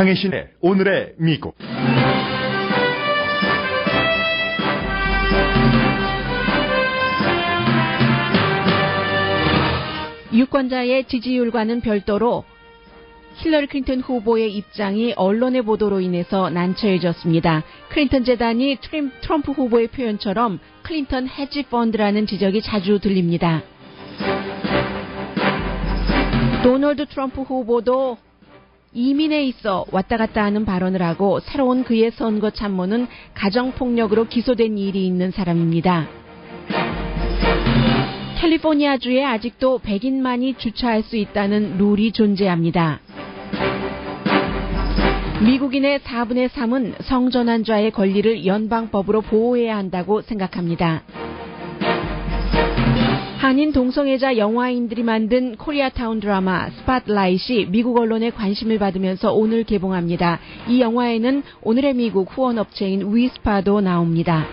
강혜신의 오늘의 미국. 유권자의 지지율과는 별도로 힐러리 클린턴 후보의 입장이 언론의 보도로 인해서 난처해졌습니다. 클린턴 재단이 트럼프 후보의 표현처럼 클린턴 헤지 펀드라는 지적이 자주 들립니다. 도널드 트럼프 후보도 이민에 있어 왔다 갔다 하는 발언을 하고 새로운 그의 선거 참모는 가정폭력으로 기소된 일이 있는 사람입니다. 캘리포니아주에 아직도 백인만이 주차할 수 있다는 룰이 존재합니다. 미국인의 4분의 3은 성전환자의 권리를 연방법으로 보호해야 한다고 생각합니다. 한인 동성애자 영화인들이 만든 코리아타운 드라마 스팟라이트이 미국 언론의 관심을 받으면서 오늘 개봉합니다. 이 영화에는 오늘의 미국 후원업체인 위스파도 나옵니다.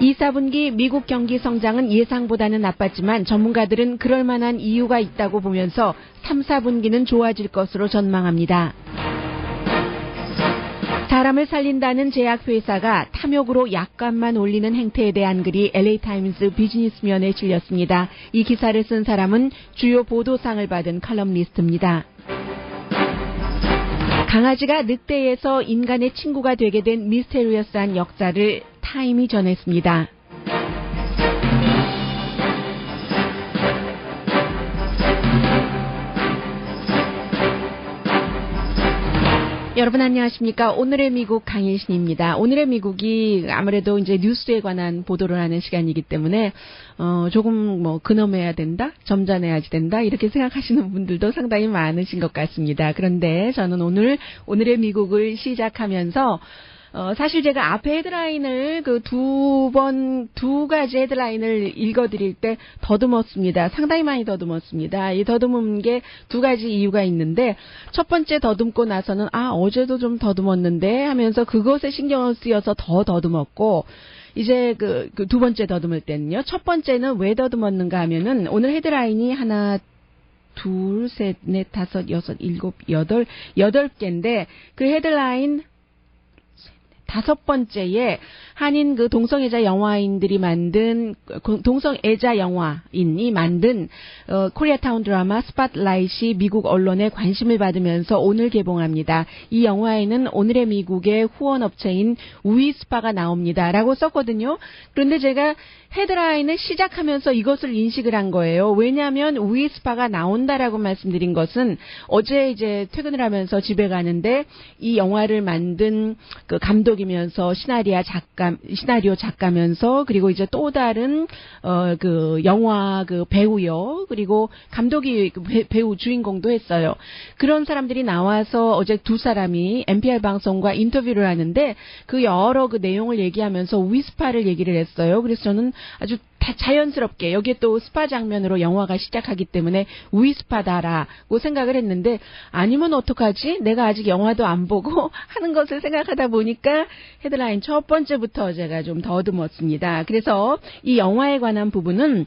2, 4분기 미국 경기 성장은 예상보다는 나빴지만 전문가들은 그럴 만한 이유가 있다고 보면서 3, 4분기는 좋아질 것으로 전망합니다. 사람을 살린다는 제약회사가 탐욕으로 약값만 올리는 행태에 대한 글이 LA타임스 비즈니스면에 실렸습니다. 이 기사를 쓴 사람은 주요 보도상을 받은 칼럼니스트입니다. 강아지가 늑대에서 인간의 친구가 되게 된 미스테리어스한 역사를 타임이 전했습니다. 여러분 안녕하십니까? 오늘의 미국 강일신입니다. 오늘의 미국이 아무래도 이제 뉴스에 관한 보도를 하는 시간이기 때문에 조금 근엄해야 된다, 점잖해야지 된다 이렇게 생각하시는 분들도 상당히 많으신 것 같습니다. 그런데 저는 오늘의 미국을 시작하면서 사실 제가 앞에 헤드라인을 두 가지 헤드라인을 읽어드릴 때 더듬었습니다. 상당히 많이 더듬었습니다. 이 더듬은 게 두 가지 이유가 있는데, 첫 번째 더듬고 나서는, 어제도 좀 더듬었는데 하면서 그것에 신경을 쓰여서 더 더듬었고, 이제 두 번째 더듬을 때는요. 첫 번째는 왜 더듬었는가 하면은, 오늘 헤드라인이 하나, 둘, 셋, 넷, 다섯, 여섯, 일곱, 여덟 개인데, 그 헤드라인, 다섯 번째에 한인 동성애자 영화인들이 만든 동성애자 영화인이 만든 코리아타운 드라마 스팟라이트이 미국 언론의 관심을 받으면서 오늘 개봉합니다. 이 영화에는 오늘의 미국의 후원업체인 위스파가 나옵니다라고 썼거든요. 그런데 제가 헤드라인을 시작하면서 이것을 인식을 한 거예요. 왜냐하면 위스파가 나온다라고 말씀드린 것은 어제 이제 퇴근을 하면서 집에 가는데 이 영화를 만든 그 감독이면서 시나리오 작가면서 그리고 이제 또 다른 영화 배우요. 그리고 감독이 배우 주인공도 했어요. 그런 사람들이 나와서 어제 두 사람이 NPR 방송과 인터뷰를 하는데 그 여러 내용을 얘기하면서 위스파를 얘기를 했어요. 그래서 저는 아주 자연스럽게 여기에 또 스파 장면으로 영화가 시작하기 때문에 위스파다라고 생각을 했는데, 아니면 어떡하지? 내가 아직 영화도 안 보고 하는 것을 생각하다 보니까 헤드라인 첫 번째부터 제가 좀 더듬었습니다. 그래서 이 영화에 관한 부분은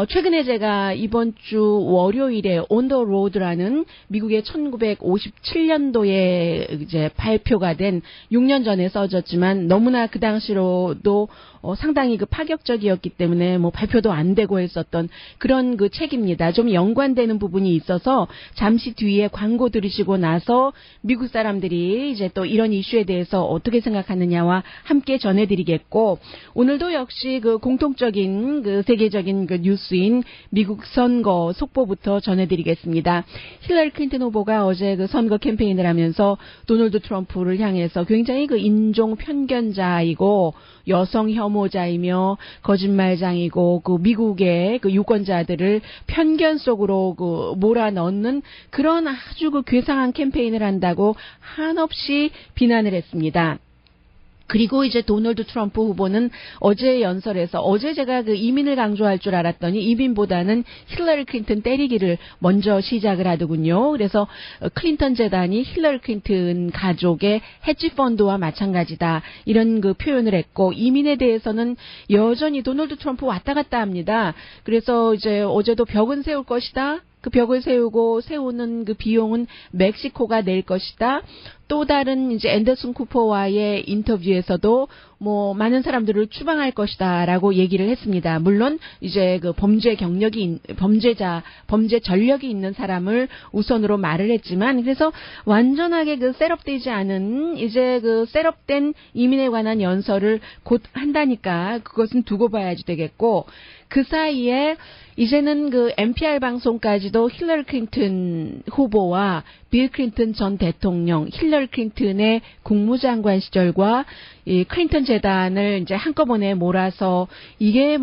최근에 제가 이번 주 월요일에 On the Road라는 미국의 1957년도에 이제 발표가 된 6년 전에 써졌지만 너무나 그 당시로도 상당히 파격적이었기 때문에 발표도 안 되고 했었던 그런 책입니다. 좀 연관되는 부분이 있어서 잠시 뒤에 광고 들으시고 나서 미국 사람들이 이제 또 이런 이슈에 대해서 어떻게 생각하느냐와 함께 전해드리겠고, 오늘도 역시 공통적인 세계적인 뉴스인 미국 선거 속보부터 전해드리겠습니다. 힐러리 클린턴 후보가 어제 선거 캠페인을 하면서 도널드 트럼프를 향해서 굉장히 인종 편견자이고 여성 혐오자이며 거짓말장이고 미국의 유권자들을 편견 속으로 몰아넣는 그런 아주 괴상한 캠페인을 한다고 한없이 비난을 했습니다. 그리고 이제 도널드 트럼프 후보는 어제 연설에서, 어제 제가 이민을 강조할 줄 알았더니 이민보다는 힐러리 클린턴 때리기를 먼저 시작을 하더군요. 그래서 클린턴 재단이 힐러리 클린턴 가족의 헤지 펀드와 마찬가지다, 이런 표현을 했고, 이민에 대해서는 여전히 도널드 트럼프 왔다 갔다 합니다. 그래서 이제 어제도 벽은 세울 것이다, 그 벽을 세우는 그 비용은 멕시코가 낼 것이다. 또 다른 이제 앤더슨 쿠퍼와의 인터뷰에서도 뭐 많은 사람들을 추방할 것이다라고 얘기를 했습니다. 물론 이제 그 범죄 전력이 있는 사람을 우선으로 말을 했지만, 그래서 완전하게 그 셋업되지 않은 이제 그 셋업된 이민에 관한 연설을 곧 한다니까 그것은 두고 봐야지 되겠고, 그 사이에 이제는 그 NPR 방송까지도 힐러리 클린턴 후보와 빌 클린턴 전 대통령, 힐러리 클린턴의 국무장관 시절과 이 클린턴 재단을 이제 한꺼번에 몰아서 이게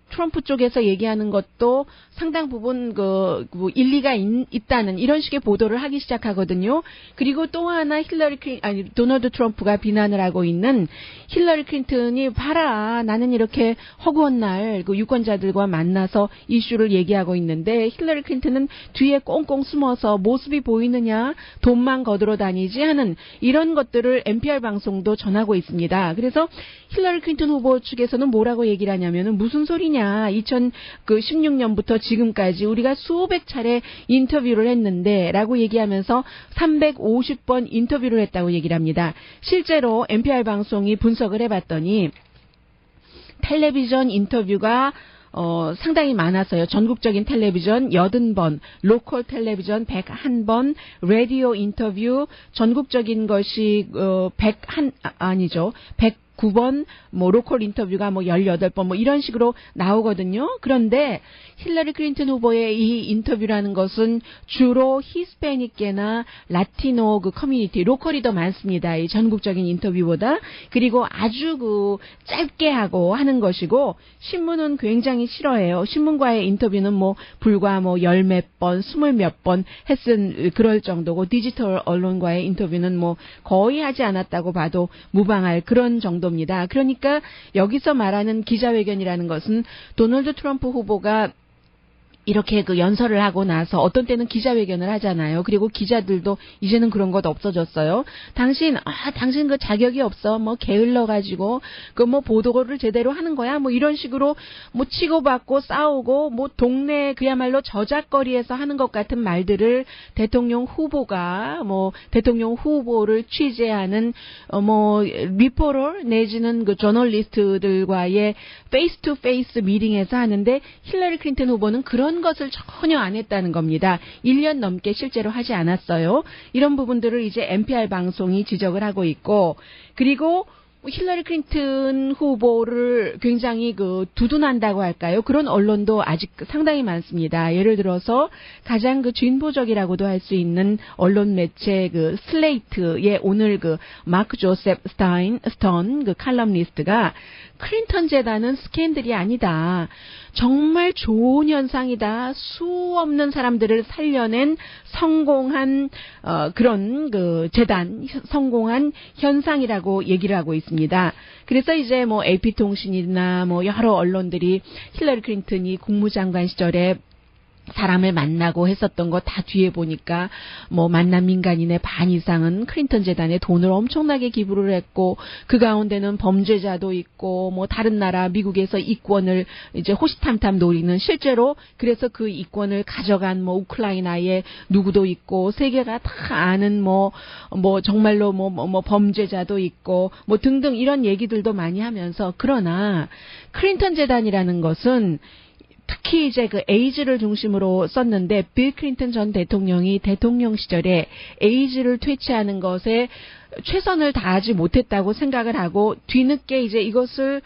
트럼프 쪽에서 얘기하는 것도 상당 부분 일리가 있다는 이런 식의 보도를 하기 시작하거든요. 그리고 또 하나 도널드 트럼프가 비난을 하고 있는 힐러리 클린턴이 봐라, 나는 이렇게 허구한 날 그 유권자들과 만나서 이슈를 얘기하고 있는데 힐러리 클린턴은 뒤에 꽁꽁 숨어서 모습이 보이느냐, 돈만 거들어 다니지 하는 이런 것들을 NPR 방송도 전하고 있습니다. 그래서 힐러리 클린턴 후보 측에서는 뭐라고 얘기를 하냐면은 무슨 소리냐, 2016년부터 지금까지 우리가 수백 차례 인터뷰를 했는데 라고 얘기하면서 350번 인터뷰를 했다고 얘기를 합니다. 실제로 NPR 방송이 분석을 해봤더니 텔레비전 인터뷰가 상당히 많았어요. 전국적인 텔레비전 80번, 로컬 텔레비전 101번, 라디오 인터뷰 전국적인 것이 109번, 로컬 인터뷰가 18번, 이런 식으로 나오거든요. 그런데 힐러리 클린턴 후보의 이 인터뷰라는 것은 주로 히스패닉계나 라티노 그 커뮤니티, 로컬이 더 많습니다. 이 전국적인 인터뷰보다. 그리고 아주 짧게 하고 하는 것이고, 신문은 굉장히 싫어해요. 신문과의 인터뷰는 불과 10몇 번, 20몇 번 했은 그럴 정도고, 디지털 언론과의 인터뷰는 거의 하지 않았다고 봐도 무방할 그런 정도입니다. 그러니까 여기서 말하는 기자회견이라는 것은 도널드 트럼프 후보가 이렇게 연설을 하고 나서 어떤 때는 기자회견을 하잖아요. 그리고 기자들도 이제는 그런 것 없어졌어요. 당신 그 자격이 없어. 게을러가지고, 보도를 제대로 하는 거야. 이런 식으로, 치고받고 싸우고, 동네 그야말로 저작거리에서 하는 것 같은 말들을 대통령 후보를 취재하는, 리포터 내지는 저널리스트들과의 페이스 투 페이스 미팅에서 하는데, 힐러리 클린턴 후보는 그런 것을 전혀 안 했다는 겁니다. 1년 넘게 실제로 하지 않았어요. 이런 부분들을 이제 NPR 방송이 지적을 하고 있고, 그리고 힐러리 클린턴 후보를 굉장히 두둔한다고 할까요? 그런 언론도 아직 상당히 많습니다. 예를 들어서 가장 진보적이라고도 할 수 있는 언론 매체 슬레이트의 오늘 마크 조셉 스턴 칼럼니스트가 클린턴 재단은 스캔들이 아니다. 정말 좋은 현상이다. 수 없는 사람들을 살려낸 성공한 그런 재단, 성공한 현상이라고 얘기를 하고 있습니다. 그래서 이제 AP통신이나 여러 언론들이 힐러리 클린턴이 국무장관 시절에 사람을 만나고 했었던 거 다 뒤에 보니까 만난 민간인의 반 이상은 클린턴 재단에 돈을 엄청나게 기부를 했고, 그 가운데는 범죄자도 있고 다른 나라 미국에서 이권을 이제 호시탐탐 노리는, 실제로 그래서 그 이권을 가져간 우크라이나에 누구도 있고, 세계가 다 아는 정말로 범죄자도 있고 등등 이런 얘기들도 많이 하면서, 그러나 클린턴 재단이라는 것은 특히 이제 에이즈를 중심으로 썼는데, 빌 클린턴 전 대통령이 대통령 시절에 에이즈를 퇴치하는 것에 최선을 다하지 못했다고 생각을 하고, 뒤늦게 이제 이것을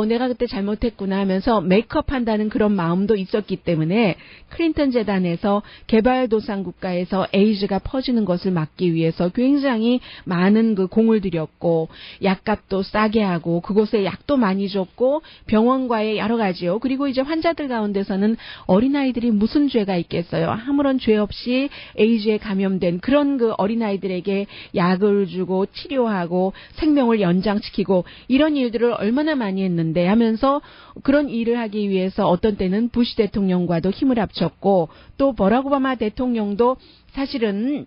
내가 그때 잘못했구나 하면서 메이크업한다는 그런 마음도 있었기 때문에 클린턴 재단에서 개발도상 국가에서 에이즈가 퍼지는 것을 막기 위해서 굉장히 많은 공을 들였고, 약값도 싸게 하고 그곳에 약도 많이 줬고, 병원과의 여러 가지요. 그리고 이제 환자들 가운데서는 어린아이들이 무슨 죄가 있겠어요. 아무런 죄 없이 에이즈에 감염된 그런 어린아이들에게 약을 주고 치료하고 생명을 연장시키고 이런 일들을 얼마나 많이 했는데 하면서, 그런 일을 하기 위해서 어떤 때는 부시 대통령과도 힘을 합쳤고, 또 버락 오바마 대통령도 사실은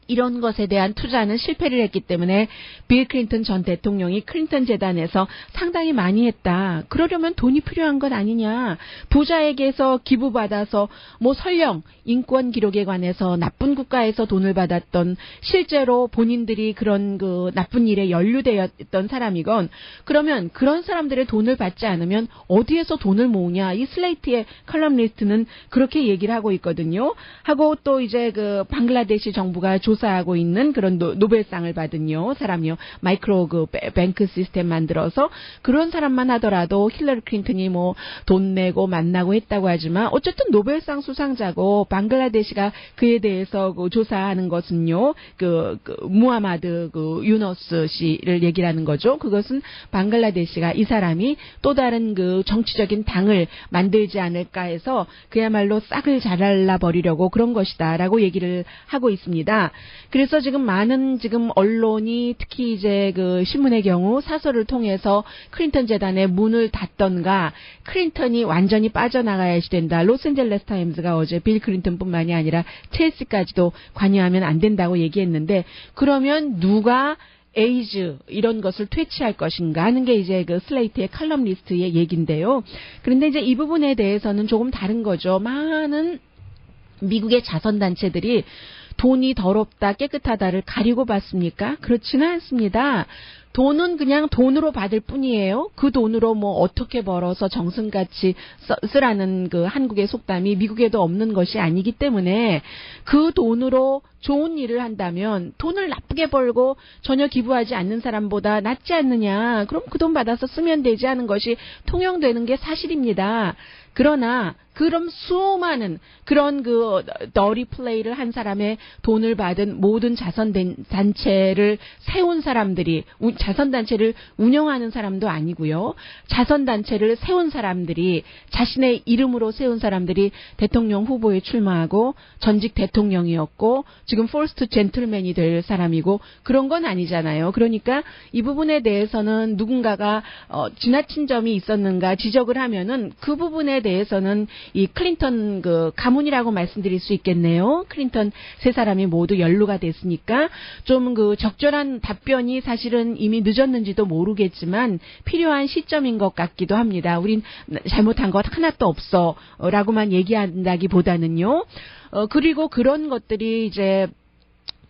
이런 것에 대한 투자는 실패를 했기 때문에 빌 클린턴 전 대통령이 클린턴 재단에서 상당히 많이 했다. 그러려면 돈이 필요한 것 아니냐. 부자에게서 기부받아서 뭐 설령 인권 기록에 관해서 나쁜 국가에서 돈을 받았던 실제로 본인들이 그런 그 나쁜 일에 연루되었던 사람이건 그러면 그런 사람들의 돈을 받지 않으면 어디에서 돈을 모으냐. 이 슬레이트의 컬럼리스트는 그렇게 얘기를 하고 있거든요. 하고 또 이제 그 방글라데시 정부가 조사하고 있는 그런 노벨상을 받은요 사람이요 마이크로 그 뱅크 시스템 만들어서 그런 사람만 하더라도 힐러리 클린턴이 뭐 돈 내고 만나고 했다고 하지만 어쨌든 노벨상 수상자고 방글라데시가 그에 대해서 그 조사하는 것은요 그 무하마드 그 유너스 씨를 얘기를 하는 거죠. 그것은 방글라데시가 이 사람이 또 다른 그 정치적인 당을 만들지 않을까 해서 그야말로 싹을 잘라 버리려고 그런 것이다라고 얘기를 하고 있습니다. 그래서 지금 많은 지금 언론이 특히 이제 그 신문의 경우 사설을 통해서 클린턴 재단의 문을 닫던가 클린턴이 완전히 빠져나가야지 된다. 로스앤젤레스 타임즈가 어제 빌 클린턴뿐만이 아니라 첼시까지도 관여하면 안 된다고 얘기했는데 그러면 누가 에이즈 이런 것을 퇴치할 것인가 하는 게 이제 그 슬레이트의 칼럼리스트의 얘기인데요. 그런데 이제 이 부분에 대해서는 조금 다른 거죠. 많은 미국의 자선단체들이 돈이 더럽다 깨끗하다를 가리고 받습니까? 그렇지는 않습니다. 돈은 그냥 돈으로 받을 뿐이에요. 그 돈으로 뭐 어떻게 벌어서 정승같이 쓰라는 그 한국의 속담이 미국에도 없는 것이 아니기 때문에 그 돈으로 좋은 일을 한다면 돈을 나쁘게 벌고 전혀 기부하지 않는 사람보다 낫지 않느냐. 그럼 그 돈 받아서 쓰면 되지 하는 것이 통용되는 게 사실입니다. 그러나 그럼 수많은 그런 그 더리 플레이를 한 사람의 돈을 받은 모든 자선단체를 세운 사람들이 자선단체를 운영하는 사람도 아니고요. 자선단체를 세운 사람들이 자신의 이름으로 세운 사람들이 대통령 후보에 출마하고 전직 대통령이었고 지금 퍼스트 젠틀맨이 될 사람이고 그런 건 아니잖아요. 그러니까 이 부분에 대해서는 누군가가 지나친 점이 있었는가 지적을 하면은 그 부분에 대해서는 이 클린턴 그 가문이라고 말씀드릴 수 있겠네요. 클린턴 세 사람이 모두 연루가 됐으니까 좀 그 적절한 답변이 사실은 이미 늦었는지도 모르겠지만 필요한 시점인 것 같기도 합니다. 우린 잘못한 것 하나도 없어 라고만 얘기한다기보다는요. 그리고 그런 것들이 이제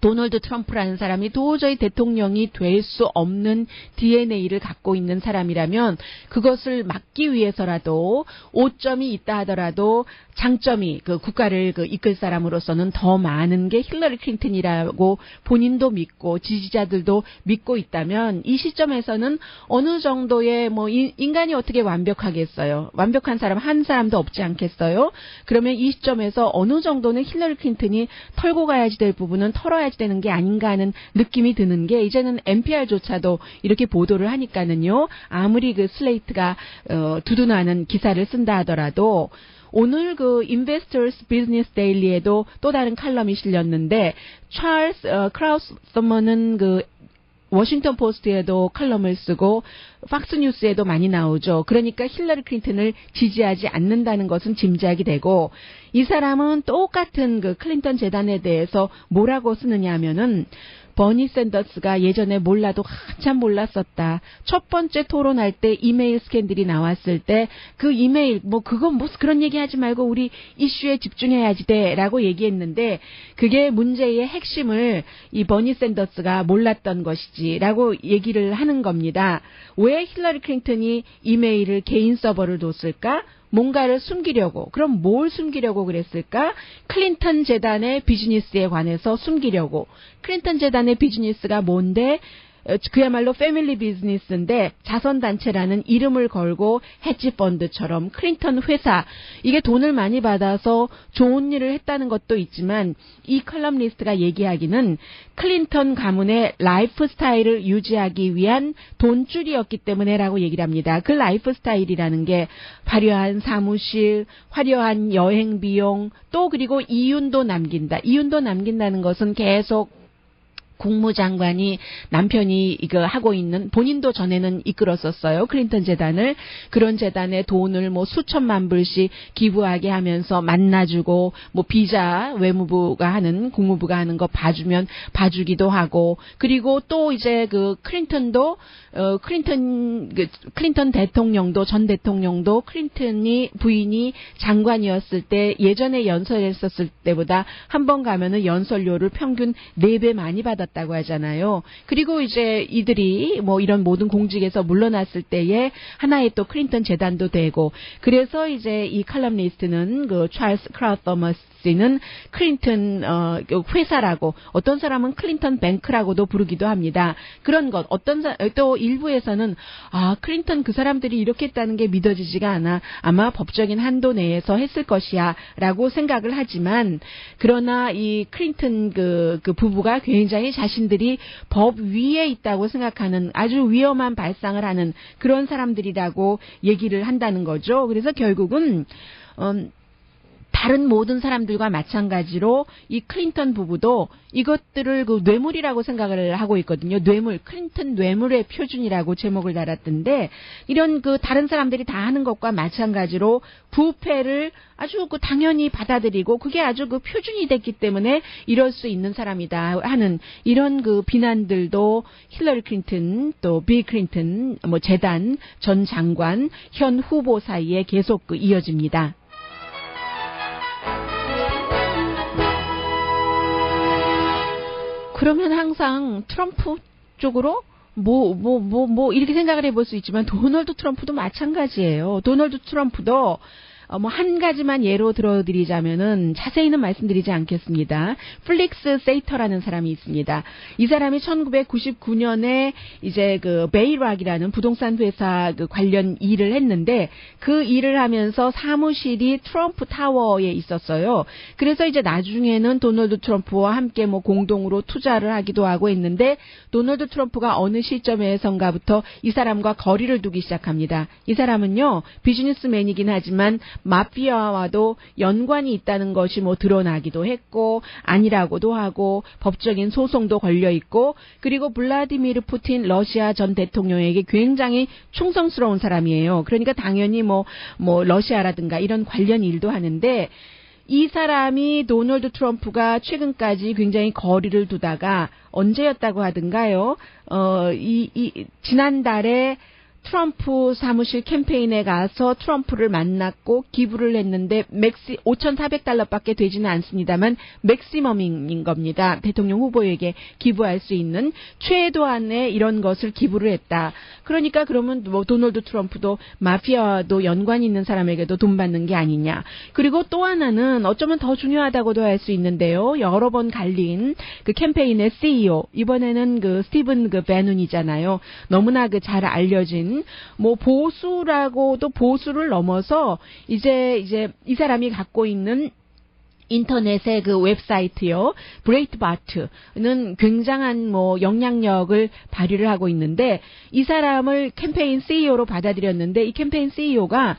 도널드 트럼프라는 사람이 도저히 대통령이 될 수 없는 DNA를 갖고 있는 사람이라면 그것을 막기 위해서라도 오점이 있다 하더라도 장점이 그 국가를 그 이끌 사람으로서는 더 많은 게 힐러리 클린턴이라고 본인도 믿고 지지자들도 믿고 있다면 이 시점에서는 어느 정도의 뭐 인간이 어떻게 완벽하겠어요? 완벽한 사람 한 사람도 없지 않겠어요? 그러면 이 시점에서 어느 정도는 힐러리 클린턴이 털고 가야지 될 부분은 털어야지 되는 게 아닌가 하는 느낌이 드는 게 이제는 NPR조차도 이렇게 보도를 하니까는요. 아무리 그 슬레이트가 두둔하는 기사를 쓴다 하더라도 오늘 그 인베스터스 비즈니스 데일리에도 또 다른 칼럼이 실렸는데 찰스 크라우스머는 그 워싱턴 포스트에도 칼럼을 쓰고 팍스뉴스에도 많이 나오죠. 그러니까 힐러리 클린턴을 지지하지 않는다는 것은 짐작이 되고 이 사람은 똑같은 그 클린턴 재단에 대해서 뭐라고 쓰느냐 하면은 버니 샌더스가 예전에 몰라도 한참 몰랐었다. 첫 번째 토론할 때 이메일 스캔들이 나왔을 때 그 이메일 뭐 그건 무슨 그런 얘기하지 말고 우리 이슈에 집중해야지 돼라고 얘기했는데 그게 문제의 핵심을 이 버니 샌더스가 몰랐던 것이지라고 얘기를 하는 겁니다. 왜 힐러리 클린턴이 이메일을 개인 서버를 뒀을까? 뭔가를 숨기려고. 그럼 뭘 숨기려고 그랬을까? 클린턴 재단의 비즈니스에 관해서 숨기려고. 클린턴 재단의 비즈니스가 뭔데? 그야말로 패밀리 비즈니스인데 자선단체라는 이름을 걸고 헤지펀드처럼 클린턴 회사 이게 돈을 많이 받아서 좋은 일을 했다는 것도 있지만 이 컬럼리스트가 얘기하기는 클린턴 가문의 라이프 스타일을 유지하기 위한 돈줄이었기 때문에라고 얘기를 합니다. 그 라이프 스타일이라는 게 화려한 사무실, 화려한 여행 비용 또 그리고 이윤도 남긴다. 이윤도 남긴다는 것은 계속 국무장관이 남편이 이거 하고 있는, 본인도 전에는 이끌었었어요. 클린턴 재단을. 그런 재단에 돈을 뭐 수천만 불씩 기부하게 하면서 만나주고, 뭐 비자 외무부가 하는, 국무부가 하는 거 봐주면 봐주기도 하고, 그리고 또 이제 그 클린턴도 클린턴 대통령도, 전 대통령도 클린턴이 부인이 장관이었을 때 예전에 연설했었을 때보다 한 번 가면은 연설료를 평균 4배 많이 받았다고 하잖아요. 그리고 이제 이들이 뭐 이런 모든 공직에서 물러났을 때에 하나의 또 클린턴 재단도 되고, 그래서 이제 이 칼럼니스트는 그 찰스 크라우더머스는 클린턴 회사라고, 어떤 사람은 클린턴 뱅크라고도 부르기도 합니다. 그런 것, 또 일부에서는 클린턴 그 사람들이 이렇게 했다는 게 믿어지지가 않아. 아마 법적인 한도 내에서 했을 것이야 라고 생각을 하지만, 그러나 이 클린턴 그 부부가 굉장히 자신들이 법 위에 있다고 생각하는 아주 위험한 발상을 하는 그런 사람들이라고 얘기를 한다는 거죠. 그래서 결국은 다른 모든 사람들과 마찬가지로 이 클린턴 부부도 이것들을 그 뇌물이라고 생각을 하고 있거든요. 뇌물, 클린턴 뇌물의 표준이라고 제목을 달았던데, 이런 그 다른 사람들이 다 하는 것과 마찬가지로 부패를 아주 그 당연히 받아들이고 그게 아주 그 표준이 됐기 때문에 이럴 수 있는 사람이다 하는 이런 그 비난들도 힐러리 클린턴, 또 빌 클린턴, 뭐 재단, 전 장관, 현 후보 사이에 계속 그 이어집니다. 그러면 항상 트럼프 쪽으로 이렇게 생각을 해볼 수 있지만, 도널드 트럼프도 마찬가지예요. 도널드 트럼프도 뭐 한 가지만 예로 들어드리자면은, 자세히는 말씀드리지 않겠습니다. 플릭스 세이터라는 사람이 있습니다. 이 사람이 1999년에 이제 그 베이락이라는 부동산 회사 그 관련 일을 했는데, 그 일을 하면서 사무실이 트럼프 타워에 있었어요. 그래서 이제 나중에는 도널드 트럼프와 함께 뭐 공동으로 투자를 하기도 하고 했는데, 도널드 트럼프가 어느 시점에선가부터 이 사람과 거리를 두기 시작합니다. 이 사람은요, 비즈니스맨이긴 하지만 마피아와도 연관이 있다는 것이 뭐 드러나기도 했고, 아니라고도 하고, 법적인 소송도 걸려 있고, 그리고 블라디미르 푸틴 러시아 전 대통령에게 굉장히 충성스러운 사람이에요. 그러니까 당연히 뭐 러시아라든가 이런 관련 일도 하는데, 이 사람이 도널드 트럼프가 최근까지 굉장히 거리를 두다가 언제였다고 하던가요? 지난달에 트럼프 사무실 캠페인에 가서 트럼프를 만났고 기부를 했는데 5,400달러밖에 되지는 않습니다만 맥시멈인 겁니다. 대통령 후보에게 기부할 수 있는 최소한의 이런 것을 기부를 했다. 그러니까 그러면 뭐 도널드 트럼프도 마피아와도 연관이 있는 사람에게도 돈 받는 게 아니냐. 그리고 또 하나는 어쩌면 더 중요하다고도 할 수 있는데요. 여러 번 갈린 그 캠페인의 CEO, 이번에는 그 스티븐 그 배눈이잖아요. 너무나 그 잘 알려진 뭐 보수라고도 보수를 넘어서 이제 이 사람이 갖고 있는 인터넷의 그 웹사이트요, 브레이트바트는 굉장한 뭐 영향력을 발휘를 하고 있는데, 이 사람을 캠페인 CEO로 받아들였는데, 이 캠페인 CEO가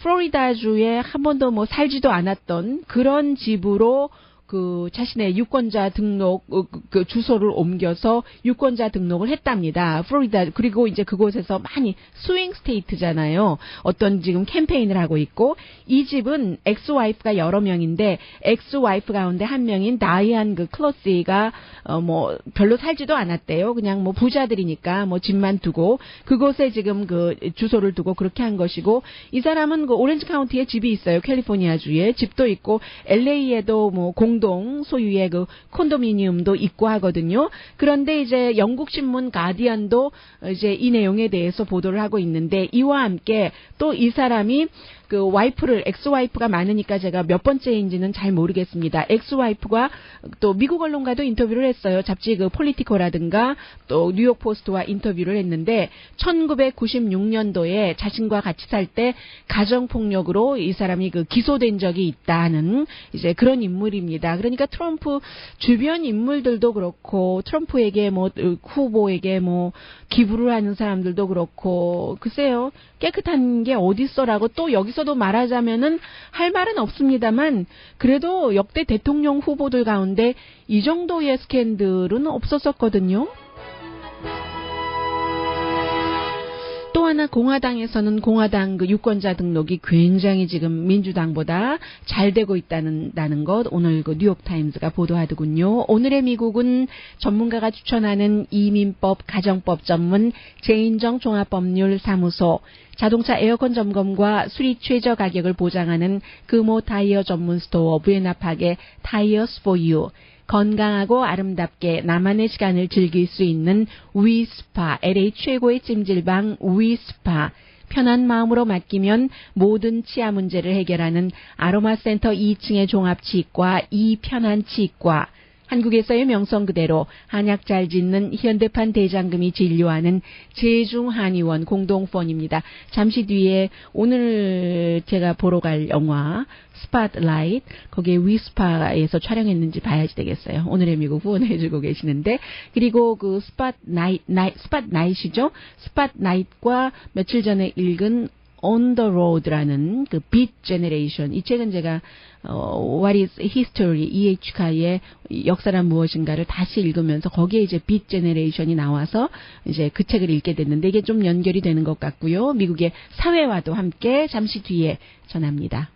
플로리다주에 한 번도 뭐 살지도 않았던 그런 집으로 그 자신의 유권자 등록 그 주소를 옮겨서 유권자 등록을 했답니다. 플로리다. 그리고 이제 그곳에서 많이 스윙 스테이트잖아요. 어떤 지금 캠페인을 하고 있고, 이 집은 엑스와이프가 여러 명인데 엑스와이프 가운데 한 명인 다이안 그 클로시가 뭐 별로 살지도 않았대요. 그냥 뭐 부자들이니까 뭐 집만 두고 그곳에 지금 그 주소를 두고 그렇게 한 것이고, 이 사람은 그 오렌지 카운티에 집이 있어요. 캘리포니아주에 집도 있고, LA에도 뭐 공동 소유의 그 콘도미니엄도 있고 하거든요. 그런데 이제 영국 신문 가디언도 이제 이 내용에 대해서 보도를 하고 있는데, 이와 함께 또 이 사람이 그 와이프를, 엑스와이프가 많으니까 제가 몇 번째인지는 잘 모르겠습니다. 엑스와이프가 또 미국 언론과도 인터뷰를 했어요. 잡지 그 폴리티코라든가 또 뉴욕 포스트와 인터뷰를 했는데, 1996년도에 자신과 같이 살 때 가정폭력으로 이 사람이 그 기소된 적이 있다는 이제 그런 인물입니다. 있다. 그러니까 트럼프 주변 인물들도 그렇고 트럼프에게 뭐 후보에게 뭐 기부를 하는 사람들도 그렇고 글쎄요. 깨끗한 게 어딨어라고 또 여기서도 말하자면은 할 말은 없습니다만 그래도 역대 대통령 후보들 가운데 이 정도의 스캔들은 없었었거든요. 또 하나 공화당에서는 공화당 그 유권자 등록이 굉장히 지금 민주당보다 잘 되고 있다는 것 오늘 그 뉴욕타임즈가 보도하더군요. 오늘의 미국은 전문가가 추천하는 이민법 가정법 전문 제인정 종합법률사무소 자동차 에어컨 점검과 수리 최저 가격을 보장하는 금호 타이어 전문 스토어 부에나팍의 타이어스 포 유 건강하고 아름답게 나만의 시간을 즐길 수 있는 위스파, LA 최고의 찜질방 위스파, 편한 마음으로 맡기면 모든 치아 문제를 해결하는 아로마센터 2층의 종합치과 이편한치과, 한국에서의 명성 그대로 한약 잘 짓는 현대판 대장금이 진료하는 제중한의원 공동펀입니다. 잠시 뒤에 오늘 제가 보러 갈 영화 스팟라이트 거기에 위스파에서 촬영했는지 봐야지 되겠어요. 오늘의 미국 후원해주고 계시는데 그리고 그 스팟나잇이죠. 스팟나잇과 며칠 전에 읽은 On the Road라는 그 Beat Generation 이 책은 제가 What is History E.H.카의 역사란 무엇인가를 다시 읽으면서 거기에 이제 Beat Generation이 나와서 이제 그 책을 읽게 됐는데 이게 좀 연결이 되는 것 같고요. 미국의 사회와도 함께 잠시 뒤에 전합니다.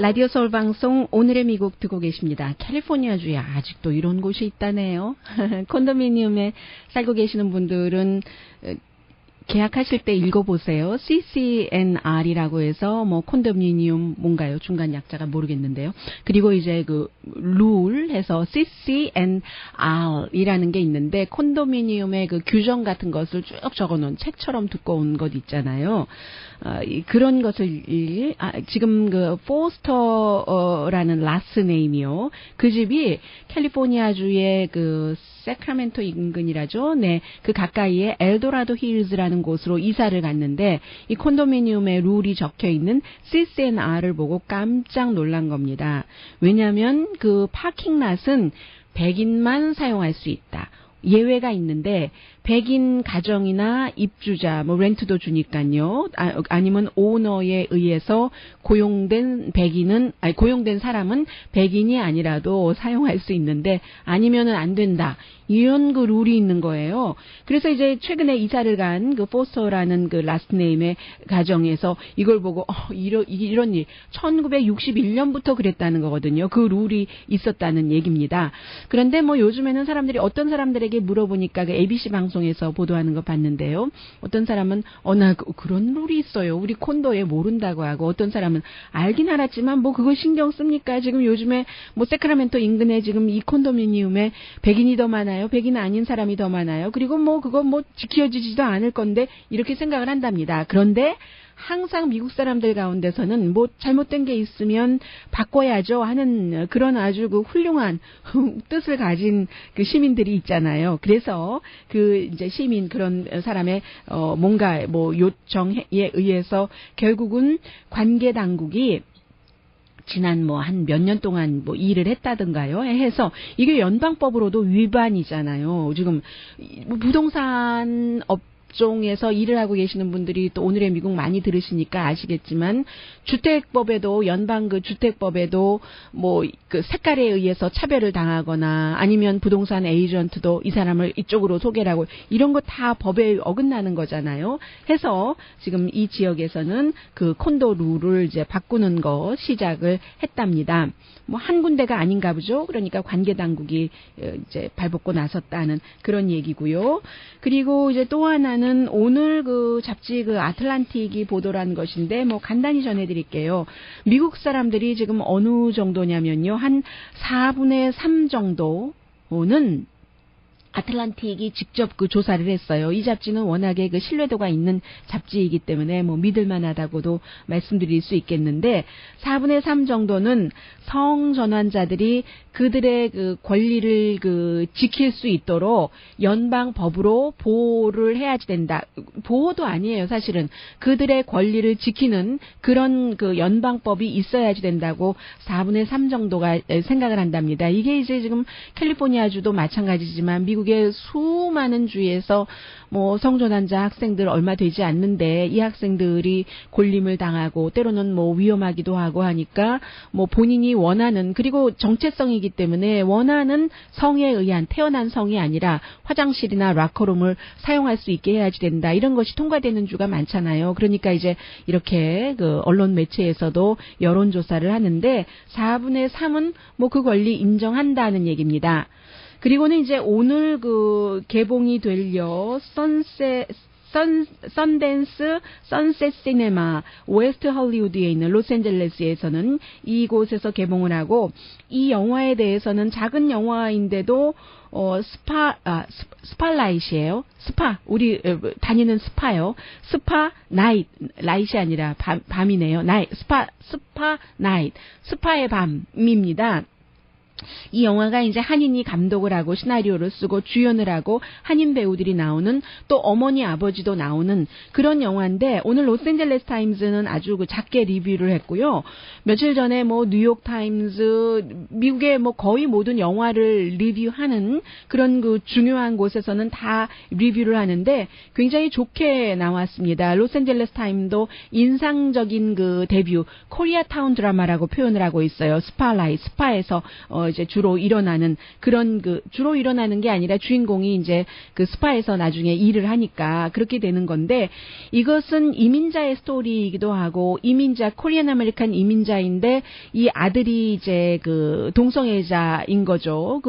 라디오 서울 방송 오늘의 미국 듣고 계십니다. 캘리포니아주에 아직도 이런 곳이 있다네요. 콘도미니엄에 살고 계시는 분들은 계약하실 때 읽어보세요. CCNR이라고 해서 뭐 콘도미니엄 뭔가요? 중간 약자가 모르겠는데요. 그리고 이제 그 룰 해서 CCNR이라는 게 있는데 콘도미니엄의 그 규정 같은 것을 쭉 적어놓은 책처럼 두꺼운 것 있잖아요. 그런 것을 지금 그 포스터라는 라스 네임이요. 그 집이 캘리포니아주의 그 세크라멘토 인근이라죠. 네, 그 가까이에 엘도라도 힐즈라는 곳으로 이사를 갔는데 이 콘도미니엄의 룰이 적혀 있는 CCNR을 보고 깜짝 놀란 겁니다. 왜냐하면 그 파킹랏은 100인만 사용할 수 있다. 예외가 있는데 백인 가정이나 입주자, 뭐 렌트도 주니까요. 아니면 오너에 의해서 고용된 사람은 백인이 아니라도 사용할 수 있는데 아니면은 안 된다. 이런 그 룰이 있는 거예요. 그래서 이제 최근에 이사를 간 그 포스터라는 그 라스트 네임의 가정에서 이걸 보고 이런 일 1961년부터 그랬다는 거거든요. 그 룰이 있었다는 얘기입니다. 그런데 뭐 요즘에는 사람들이 어떤 사람들에게 물어보니까 그 ABC 방송에서 보도하는 거 봤는데요. 어떤 사람은 나 그런 룰이 있어요. 우리 콘도에 모른다고 하고 어떤 사람은 알긴 알았지만 뭐 그거 신경 씁니까? 지금 요즘에 뭐 세크라멘토 인근에 지금 이 콘도미니엄에 백인이 더 많아요. 백인 아닌 사람이 더 많아요. 그리고 뭐 그거 뭐 지켜지지도 않을 건데 이렇게 생각을 한답니다. 그런데 항상 미국 사람들 가운데서는 뭐 잘못된 게 있으면 바꿔야죠 하는 그런 아주 그 훌륭한 뜻을 가진 그 시민들이 있잖아요. 그래서 그 이제 시민 그런 사람의 뭔가 뭐 요청에 의해서 결국은 관계 당국이 지난 뭐 한 몇 년 동안 뭐 일을 했다든가요. 해서 이게 연방법으로도 위반이잖아요. 지금 부동산 업종에서 일을 하고 계시는 분들이 또 오늘의 미국 많이 들으시니까 아시겠지만 주택법에도 연방 그 주택법에도 뭐 그 색깔에 의해서 차별을 당하거나 아니면 부동산 에이전트도 이 사람을 이쪽으로 소개를 하고 이런 거 다 법에 어긋나는 거잖아요. 해서 지금 이 지역에서는 그 콘도 룰을 이제 바꾸는 거 시작을 했답니다. 뭐 한 군데가 아닌가 보죠. 그러니까 관계 당국이 이제 발벗고 나섰다는 그런 얘기고요. 그리고 이제 또 하나는 오늘 그 잡지 그 아틀란틱이 보도를 한 것인데 뭐 간단히 전해드릴게요. 미국 사람들이 지금 어느 정도냐면요. 한 4분의 3 정도는 아틀란틱이 직접 그 조사를 했어요. 이 잡지는 워낙에 그 신뢰도가 있는 잡지이기 때문에 뭐 믿을만하다고도 말씀드릴 수 있겠는데 4분의 3 정도는 성전환자들이 그들의 그 권리를 그 지킬 수 있도록 연방 법으로 보호를 해야지 된다. 보호도 아니에요, 사실은. 그들의 권리를 지키는 그런 그 연방법이 있어야지 된다고 4분의 3 정도가 생각을 한답니다. 이게 이제 지금 캘리포니아주도 마찬가지지만 미국의 수많은 주에서 뭐 성전환자 학생들 얼마 되지 않는데 이 학생들이 골림을 당하고 때로는 뭐 위험하기도 하고 하니까 뭐 본인이 원하는 그리고 정체성이기 때문에 원하는 성에 의한 태어난 성이 아니라 화장실이나 락커룸을 사용할 수 있게 해야지 된다. 이런 것이 통과되는 주가 많잖아요. 그러니까 이제 이렇게 그 언론 매체에서도 여론조사를 하는데 4분의 3은 뭐 그 권리 인정한다는 얘기입니다. 그리고는 이제 오늘 그 개봉이 될요, 선댄스 선셋 시네마 웨스트 헐리우드에 있는 로스앤젤레스에서는 이곳에서 개봉을 하고 이 영화에 대해서는 작은 영화인데도 스파라이트예요. 우리 다니는 스파요. 스파 라이트이 아니라 밤이네요. 스파 나이트. 스파의 밤입니다. 이 영화가 이제 한인이 감독을 하고 시나리오를 쓰고 주연을 하고 한인 배우들이 나오는 또 어머니 아버지도 나오는 그런 영화인데 오늘 로스앤젤레스 타임즈는 아주 그 작게 리뷰를 했고요. 며칠 전에 뭐 뉴욕 타임즈 미국의 뭐 거의 모든 영화를 리뷰하는 그런 그 중요한 곳에서는 다 리뷰를 하는데 굉장히 좋게 나왔습니다. 로스앤젤레스 타임도 인상적인 그 데뷔 코리아타운 드라마라고 표현을 하고 있어요. 스파에서 이제 주로 일어나는 그런 주로 일어나는 게 아니라 주인공이 이제 그 스파에서 나중에 일을 하니까 그렇게 되는 건데 이것은 이민자의 스토리이기도 하고 코리안 아메리칸 이민자인데 이 아들이 이제 그 동성애자인 거죠.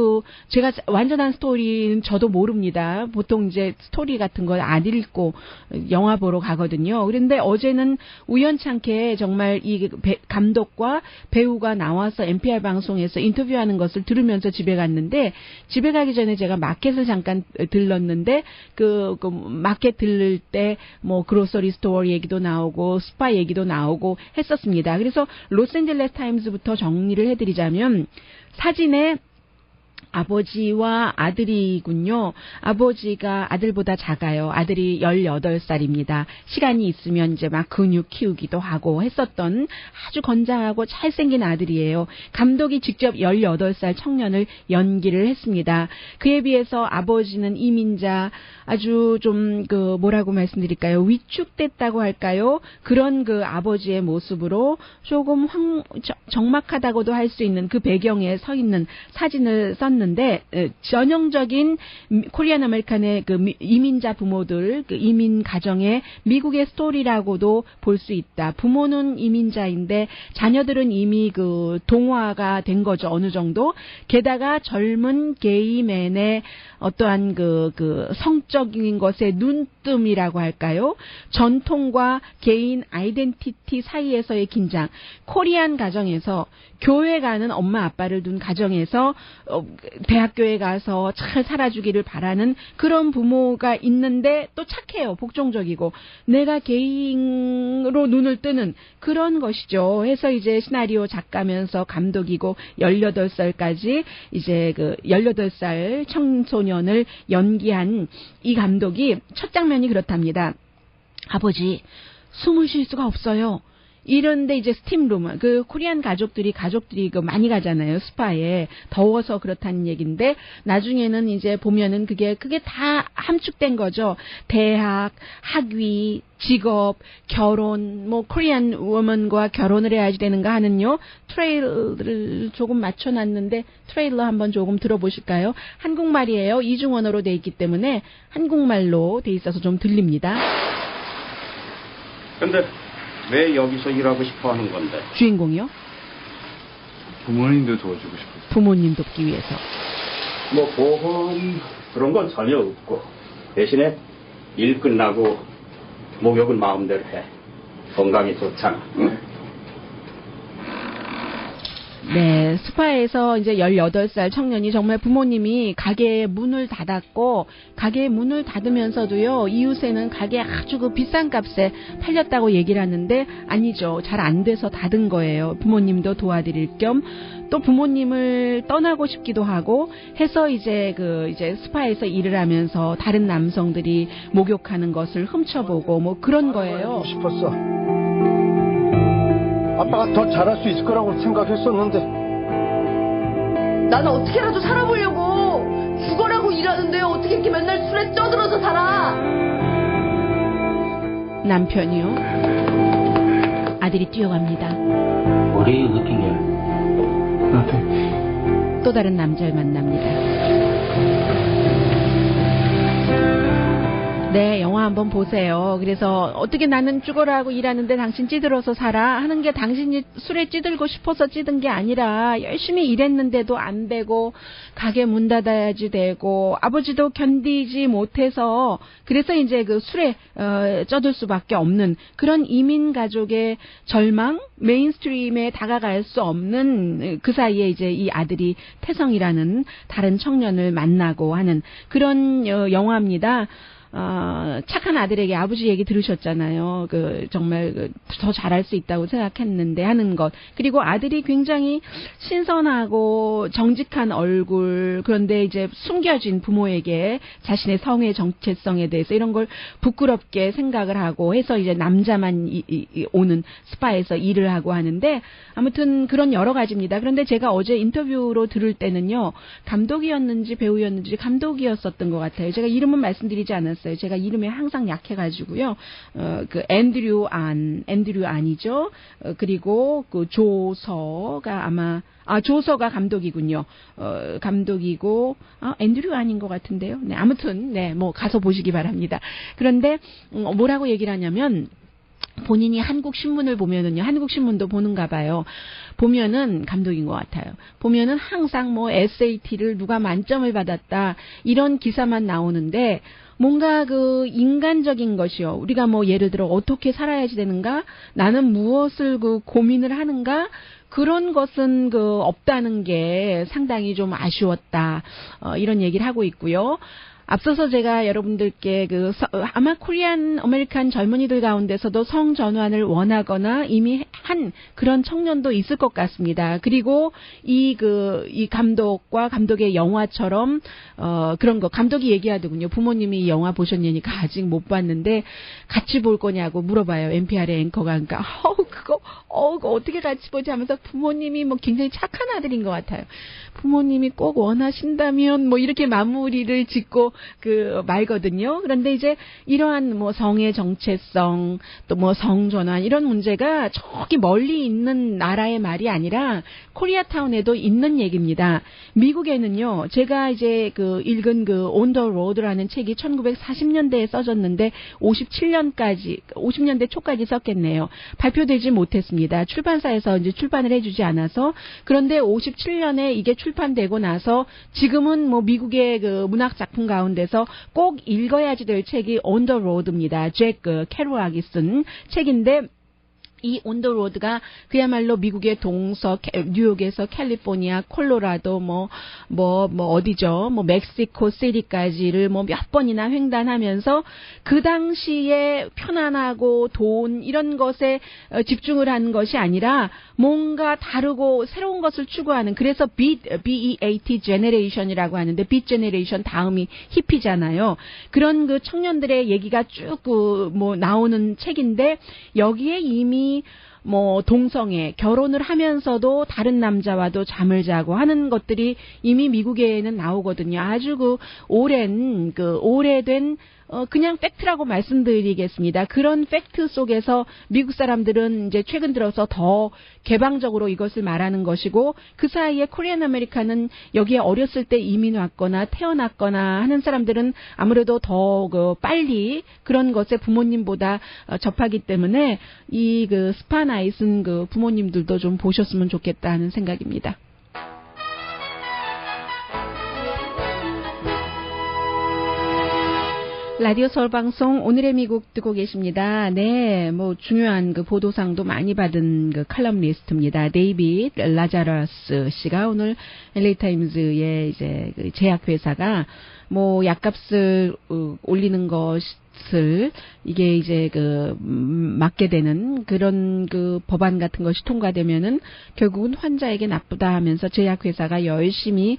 제가 완전한 스토리는 저도 모릅니다. 보통 이제 스토리 같은 걸 안 읽고 영화 보러 가거든요. 그런데 어제는 우연찮게 정말 이 감독과 배우가 나와서 NPR 방송에서 인터뷰하는 것을 들으면서 집에 갔는데 집에 가기 전에 제가 마켓을 잠깐 들렀는데 그 마켓 들를 때 뭐 그로서리 스토어 얘기도 나오고 스파 얘기도 나오고 했었습니다. 그래서 로스앤젤레스 타임즈부터 정리를 해드리자면 사진에 아버지와 아들이군요. 아버지가 아들보다 작아요. 아들이 18살입니다. 시간이 있으면 이제 막 근육 키우기도 하고 했었던 아주 건장하고 잘생긴 아들이에요. 감독이 직접 18살 청년을 연기를 했습니다. 그에 비해서 아버지는 이민자 아주 좀 뭐라고 말씀드릴까요? 위축됐다고 할까요? 그런 그 아버지의 모습으로 조금 적막하다고도 할 수 있는 그 배경에 서 있는 사진을 썼는데 전형적인 코리안 아메리칸의 그 이민자 부모들, 그 이민 가정의 미국의 스토리라고도 볼 수 있다. 부모는 이민자인데 자녀들은 이미 그 동화가 된 거죠. 어느 정도. 게다가 젊은 게이맨의 어떠한 그 성적인 것의 눈뜸이라고 할까요? 전통과 개인 아이덴티티 사이에서의 긴장. 코리안 가정에서 교회 가는 엄마 아빠를 둔 가정에서 대학교에 가서 잘 살아주기를 바라는 그런 부모가 있는데 또 착해요. 복종적이고 내가 개인으로 눈을 뜨는 그런 것이죠. 해서 이제 시나리오 작가면서 감독이고 18살까지 이제 그 18살 청소년을 연기한 이 감독이 첫 장면이 그렇답니다. 아버지, 숨을 쉴 수가 없어요. 이런데 이제 스팀룸, 그 코리안 가족들이 많이 가잖아요. 스파에. 더워서 그렇다는 얘기인데 나중에는 이제 보면은 그게 다 함축된 거죠. 대학, 학위, 직업, 결혼, 뭐 코리안 워먼과 결혼을 해야지 되는가 하는요. 트레일러를 조금 맞춰놨는데 트레일러 한번 조금 들어보실까요? 한국말이에요. 이중언어로 돼 있기 때문에 한국말로 돼 있어서 좀 들립니다. 근데 왜 여기서 일하고 싶어 하는 건데? 주인공이요? 부모님도 도와주고 싶어요. 부모님 돕기 위해서. 뭐 보험 그런 건 전혀 없고 대신에 일 끝나고 목욕은 마음대로 해. 건강이 좋잖아. 응? 네, 스파에서 이제 18살 청년이 정말 부모님이 가게에 문을 닫았고, 가게에 문을 닫으면서도요, 이웃에는 가게 아주 그 비싼 값에 팔렸다고 얘기를 하는데, 아니죠. 잘 안 돼서 닫은 거예요. 부모님도 도와드릴 겸, 또 부모님을 떠나고 싶기도 하고 해서 이제 스파에서 일을 하면서 다른 남성들이 목욕하는 것을 훔쳐보고 뭐 그런 거예요. 싶었어. 아빠가 더 잘할 수 있을 거라고 생각했었는데. 나는 어떻게라도 살아보려고 죽어라고 일하는데 어떻게 이렇게 맨날 술에 쪄들어서 살아. 남편이요. 아들이 뛰어갑니다. What are you looking at? 또 다른 남자를 만납니다. 네, 영화 한번 보세요. 그래서 어떻게 나는 죽어라 하고 일하는데 당신 찌들어서 살아 하는 게 당신이 술에 찌들고 싶어서 찌든 게 아니라 열심히 일했는데도 안 되고 가게 문 닫아야지 되고 아버지도 견디지 못해서 그래서 이제 그 술에 쪄들 수밖에 없는 그런 이민 가족의 절망, 메인스트림에 다가갈 수 없는 그 사이에 이제 이 아들이 태성이라는 다른 청년을 만나고 하는 그런 영화입니다. 착한 아들에게 아버지 얘기 들으셨잖아요. 정말 더 잘할 수 있다고 생각했는데 하는 것. 그리고 아들이 굉장히 신선하고 정직한 얼굴, 그런데 이제 숨겨진 부모에게 자신의 성의 정체성에 대해서 이런 걸 부끄럽게 생각을 하고 해서 이제 남자만 오는 스파에서 일을 하고 하는데 아무튼 그런 여러 가지입니다. 그런데 제가 어제 인터뷰로 들을 때는요, 감독이었는지 배우였는지 감독이었었던 것 같아요. 제가 이름은 말씀드리지 않았어요. 제가 이름에 항상 약해가지고요. 앤드류 안이죠. 그리고 그 조서가 조서가 감독이군요. 감독이고, 앤드류 안인 것 같은데요. 네, 아무튼, 네, 뭐, 가서 보시기 바랍니다. 그런데, 뭐라고 얘기를 하냐면, 본인이 한국 신문을 보면은요, 한국 신문도 보는가 봐요. 보면은 감독인 것 같아요. 보면은 항상 뭐 SAT를 누가 만점을 받았다 이런 기사만 나오는데 뭔가 그 인간적인 것이요. 우리가 뭐 예를 들어 어떻게 살아야지 되는가? 나는 무엇을 고민을 하는가? 그런 것은 없다는 게 상당히 좀 아쉬웠다. 이런 얘기를 하고 있고요. 앞서서 제가 여러분들께 아마 코리안 아메리칸 젊은이들 가운데서도 성전환을 원하거나 이미 한 그런 청년도 있을 것 같습니다. 그리고 이 감독과 감독의 영화처럼, 그런 거, 감독이 얘기하더군요. 부모님이 이 영화 보셨냐니까 아직 못 봤는데 같이 볼 거냐고 물어봐요. NPR의 앵커가. 그러니까, 그거 어떻게 같이 보지 하면서 부모님이 뭐 굉장히 착한 아들인 것 같아요. 부모님이 꼭 원하신다면 뭐 이렇게 마무리를 짓고 말거든요. 그런데 이제 이러한 뭐 성의 정체성 또 뭐 성전환 이런 문제가 저기 멀리 있는 나라의 말이 아니라 코리아타운에도 있는 얘기입니다. 미국에는요, 제가 이제 읽은 On the Road라는 책이 1940년대에 써졌는데 50년대 초까지 썼겠네요. 발표되지 못했습니다. 출판사에서 이제 출판을 해주지 않아서. 그런데 57년에 이게 출판되고 나서 지금은 뭐 미국의 문학 작품 가운데서 꼭 읽어야지 될 책이 On the Road입니다. 잭 캐롤락이 쓴 책인데 이 On the Road가 그야말로 미국의 동서, 뉴욕에서 캘리포니아, 콜로라도, 어디죠? 멕시코 시티까지를 몇 번이나 횡단하면서 그 당시에 편안하고 돈, 이런 것에 집중을 하는 것이 아니라 뭔가 다르고 새로운 것을 추구하는, 그래서 BEAT 제너레이션이라고 하는데, 빅 제너레이션 다음이 히피잖아요. 그런 청년들의 얘기가 쭉 나오는 책인데, 여기에 이미 동성애, 결혼을 하면서도 다른 남자와도 잠을 자고 하는 것들이 이미 미국에는 나오거든요. 아주 오래된 그냥 팩트라고 말씀드리겠습니다. 그런 팩트 속에서 미국 사람들은 이제 최근 들어서 더 개방적으로 이것을 말하는 것이고, 그 사이에 코리안 아메리카는 여기에 어렸을 때 이민 왔거나 태어났거나 하는 사람들은 아무래도 더 빨리 그런 것에 부모님보다 접하기 때문에 이 스파나잇은 부모님들도 좀 보셨으면 좋겠다 하는 생각입니다. 라디오 서울 방송 오늘의 미국 듣고 계십니다. 네, 뭐 중요한 그 보도상도 많이 받은 그 칼럼니스트입니다. 데이빗 라자러스 씨가 오늘 LA 타임즈의 이제 그 제약회사가 뭐 약값을 올리는 것을 이게 이제 그 막게 되는 그런 그 법안 같은 것이 통과되면은 결국은 환자에게 나쁘다 하면서 제약회사가 열심히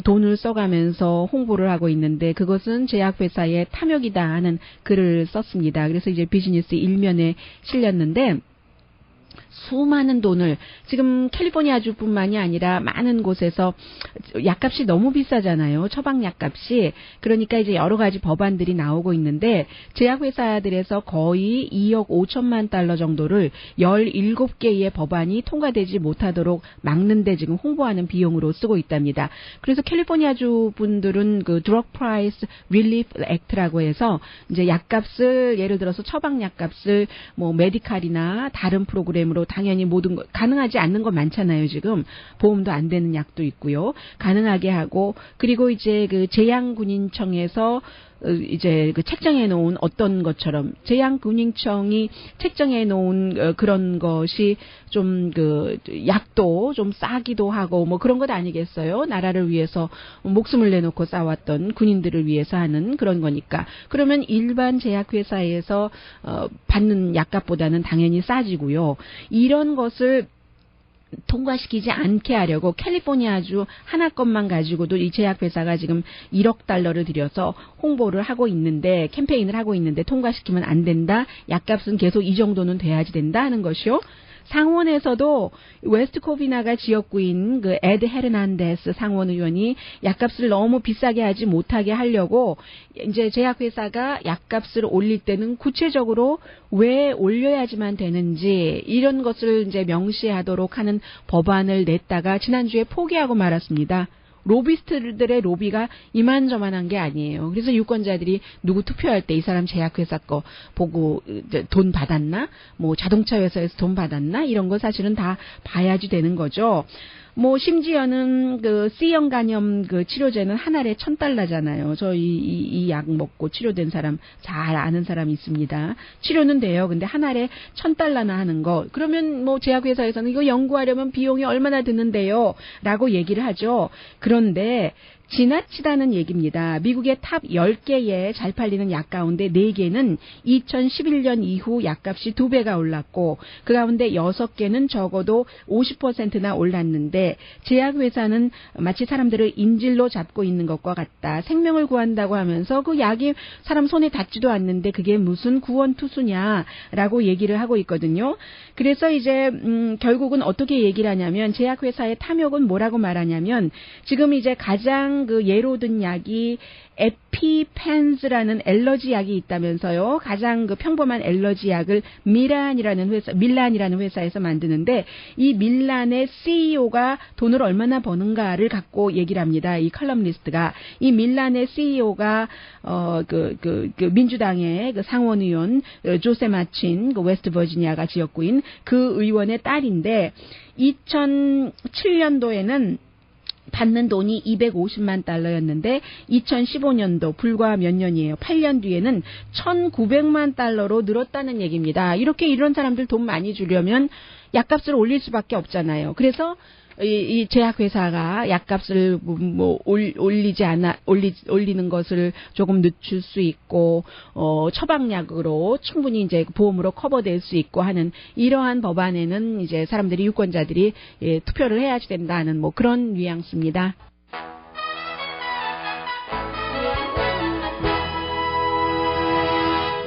돈을 써가면서 홍보를 하고 있는데 그것은 제약회사의 탐욕이다 하는 글을 썼습니다. 그래서 이제 비즈니스 일면에 실렸는데 수많은 돈을 지금 캘리포니아주뿐만이 아니라 많은 곳에서 약값이 너무 비싸잖아요. 처방 약값이. 그러니까 이제 여러 가지 법안들이 나오고 있는데 제약회사들에서 거의 2억 5천만 달러 정도를 17개의 법안이 통과되지 못하도록 막는데 지금 홍보하는 비용으로 쓰고 있답니다. 그래서 캘리포니아주 분들은 그 Drug Price Relief Act라고 해서 이제 약값을 예를 들어서 처방 약값을 뭐 메디칼이나 다른 프로그램으로 당연히 모든 거 가능하지 않는 거 많잖아요. 지금 보험도 안 되는 약도 있고요. 가능하게 하고 그리고 이제 그 제양군인청에서 이제 그 책정해 놓은 어떤 것처럼 제양군인청이 책정해 놓은 그런 것이 좀 그 약도 좀 싸기도 하고 뭐 그런 것 아니겠어요? 나라를 위해서 목숨을 내놓고 싸웠던 군인들을 위해서 하는 그런 거니까. 그러면 일반 제약회사에서 받는 약값보다는 당연히 싸지고요. 이런 것을 통과시키지 않게 하려고 캘리포니아주 하나 것만 가지고도 이 제약회사가 지금 1억 달러를 들여서 홍보를 하고 있는데 캠페인을 하고 있는데 통과시키면 안 된다. 약값은 계속 이 정도는 돼야지 된다 하는 것이요. 상원에서도 웨스트 코비나가 지역구인 그 에드 헤르난데스 상원 의원이 약값을 너무 비싸게 하지 못하게 하려고 이제 제약회사가 약값을 올릴 때는 구체적으로 왜 올려야지만 되는지 이런 것을 이제 명시하도록 하는 법안을 냈다가 지난주에 포기하고 말았습니다. 로비스트들의 로비가 이만저만한 게 아니에요. 그래서 유권자들이 누구 투표할 때 이 사람 제약회사 거 보고 돈 받았나? 뭐 자동차 회사에서 돈 받았나? 이런 거 사실은 다 봐야지 되는 거죠. 뭐 심지어는 그 C형 간염 그 치료제는 한 알에 $1,000잖아요. 저 이 약 먹고 치료된 사람 잘 아는 사람이 있습니다. 치료는 돼요. 근데 한 알에 $1,000나 하는 거. 그러면 뭐 제약회사에서는 이거 연구하려면 비용이 얼마나 드는데요? 라고 얘기를 하죠. 그런데 지나치다는 얘기입니다. 미국의 탑 10개의 잘 팔리는 약 가운데 4개는 2011년 이후 약값이 2배가 올랐고 그 가운데 6개는 적어도 50%나 올랐는데 제약회사는 마치 사람들을 인질로 잡고 있는 것과 같다. 생명을 구한다고 하면서 그 약이 사람 손에 닿지도 않는데 그게 무슨 구원투수냐라고 얘기를 하고 있거든요. 그래서 이제 결국은 어떻게 얘기를 하냐면 제약회사의 탐욕은 뭐라고 말하냐면 지금 이제 가장 그 예로 든 약이 에피펜스라는 엘러지 약이 있다면서요. 가장 그 평범한 엘러지 약을 밀란이라는 회사에서 만드는데 이 밀란의 CEO가 돈을 얼마나 버는가를 갖고 얘기를 합니다. 이 컬럼니스트가 이 밀란의 CEO가 그 민주당의 그 상원 의원 조세 마친 그 웨스트 버지니아가 지역구인 그 의원의 딸인데 2007년도에는 받는 돈이 250만 달러였는데 2015년도 불과 몇 년이에요. 8년 뒤에는 1,900만 달러로 늘었다는 얘기입니다. 이렇게 이런 사람들 돈 많이 주려면 약값을 올릴 수밖에 없잖아요. 그래서 이 제약회사가 약값을 올리는 것을 조금 늦출 수 있고, 처방약으로 충분히 이제 보험으로 커버될 수 있고 하는 이러한 법안에는 이제 사람들이 유권자들이 투표를 해야지 된다는 뭐 그런 뉘앙스입니다.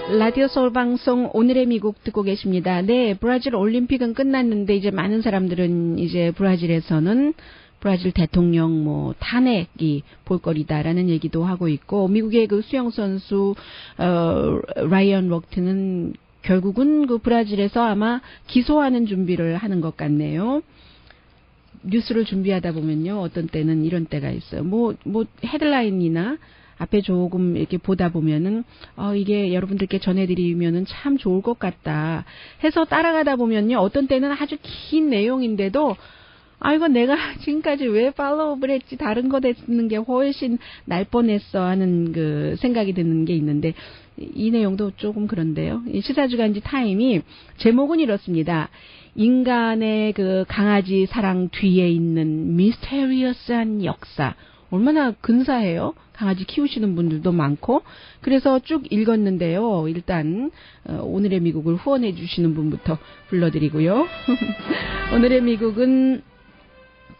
라디오 서울 방송 오늘의 미국 듣고 계십니다. 네, 브라질 올림픽은 끝났는데 이제 많은 사람들은 이제 브라질에서는 브라질 대통령 뭐 탄핵이 볼거리다라는 얘기도 하고 있고 미국의 그 수영 선수 라이언 럭트는 결국은 그 브라질에서 아마 기소하는 준비를 하는 것 같네요. 뉴스를 준비하다 보면요, 어떤 때는 이런 때가 있어요. 뭐 헤드라인이나 앞에 조금 이렇게 보다 보면은 이게 여러분들께 전해드리면은 참 좋을 것 같다 해서 따라가다 보면요, 어떤 때는 아주 긴 내용인데도 이거 내가 지금까지 왜 팔로우업을 했지, 다른 거 됐는 게 훨씬 날 뻔했어 하는 그 생각이 드는 게 있는데, 이 내용도 조금 그런데요. 이 시사주간지 타임이 제목은 이렇습니다. 인간의 그 강아지 사랑 뒤에 있는 미스테리어스한 역사. 얼마나 근사해요. 강아지 키우시는 분들도 많고. 그래서 쭉 읽었는데요. 일단 오늘의 미국을 후원해 주시는 분부터 불러드리고요. 오늘의 미국은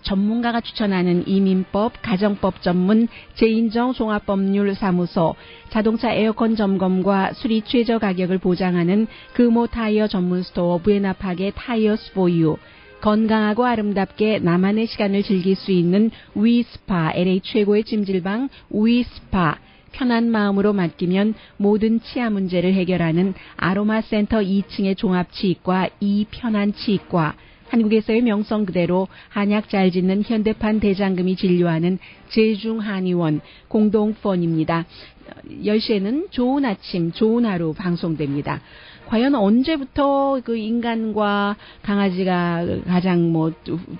전문가가 추천하는 이민법, 가정법 전문 제인정 종합법률사무소, 자동차 에어컨 점검과 수리 최저 가격을 보장하는 금호 타이어 전문 스토어 부에나팍의 타이어스 포유, 건강하고 아름답게 나만의 시간을 즐길 수 있는 위스파, LA 최고의 찜질방 위스파, 편한 마음으로 맡기면 모든 치아 문제를 해결하는 아로마 센터 2층의 종합치과 이편한치과, 한국에서의 명성 그대로 한약 잘 짓는 현대판 대장금이 진료하는 제중한의원 공동펀입니다. 10시에는 좋은 아침, 좋은 하루 방송됩니다. 과연 언제부터 그 인간과 강아지가 가장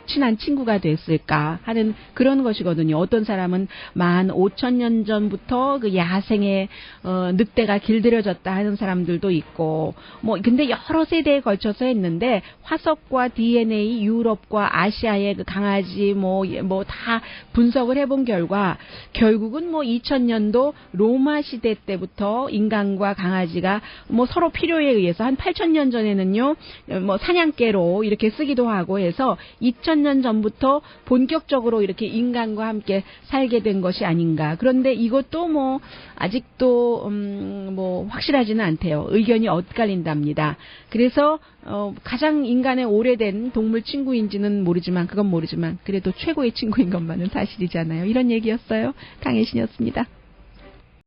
친한 친구가 됐을까 하는 그런 것이거든요. 어떤 사람은 15,000년 전부터 그 야생의 늑대가 길들여졌다 하는 사람들도 있고, 근데 여러 세대에 걸쳐서 했는데, 화석과 DNA, 유럽과 아시아의 그 강아지 다 분석을 해본 결과, 결국은 2000년도 로마 시대 때부터 인간과 강아지가 서로 필요에 의해서 한 8,000년 전에는요, 사냥개로 이렇게 쓰기도 하고 해서 2,000년 전부터 본격적으로 이렇게 인간과 함께 살게 된 것이 아닌가. 그런데 이것도 아직도 확실하지는 않대요. 의견이 엇갈린답니다. 그래서 가장 인간의 오래된 동물 친구인지는 그건 모르지만 그래도 최고의 친구인 것만은 사실이잖아요. 이런 얘기였어요. 강혜신이었습니다.